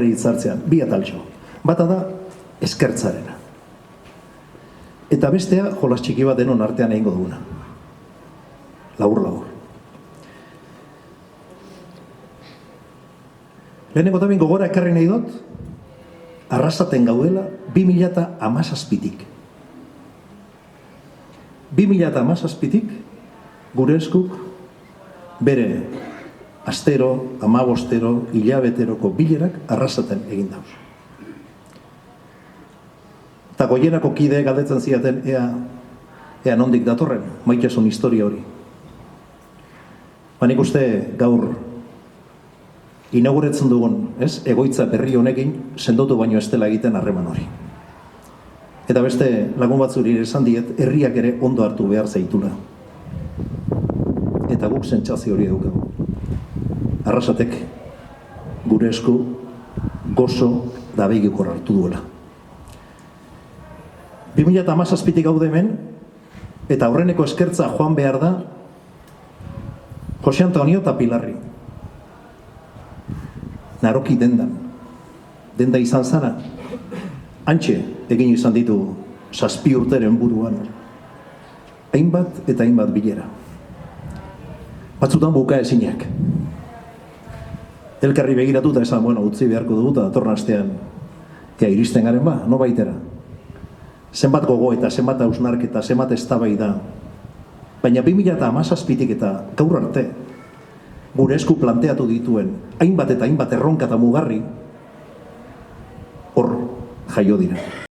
hitzartzean, bi ataltxo. Bata da, eskertzarena. Eta bestea, jolas txiki bat denon artean egingo duguna. Labur. Lehenengo tabin gogora ekarri nahi dut, arrasaten gaudela 2017-tik. 2017-tik, gure eskuk, bere astero, amabostero, hilabeteroko bilerak arrasaten egin dauz. Eta Goienako kide galdetzen ziaten ea nondik datorren, maitesun historia hori. Nik uste gaur inauguretzen dugun, egoitza berri honekin sendotu baino ez dela egiten harreman hori. Eta beste lagun batzuri esan diet, herriak ere ondo hartu behar zaitula. Eta guk sentsazio hori edukagu. Arrasatek gure esku gozo da begikor hartu duela. 2017-tik gaude hemen, eta aurreneko eskertza joan behar da Jose Antonio eta Pilarri. Naroki dendan. Denda izan zana. Antxe egin izan ditu 7 urteren buruan. Hainbat eta hainbat bilera. Batzutan buka ezinak. Elkarri begiratu eta esan, utzi beharko dugu eta datorren astean iristen garen no baitera. Zenbat gogo eta zenbat hausnarketa, zenbat eztabaida. Baina 2017-tik eta gaur arte, gure esku planteatu dituen hainbat eta hainbat erronka eta mugarri hor jaio dira.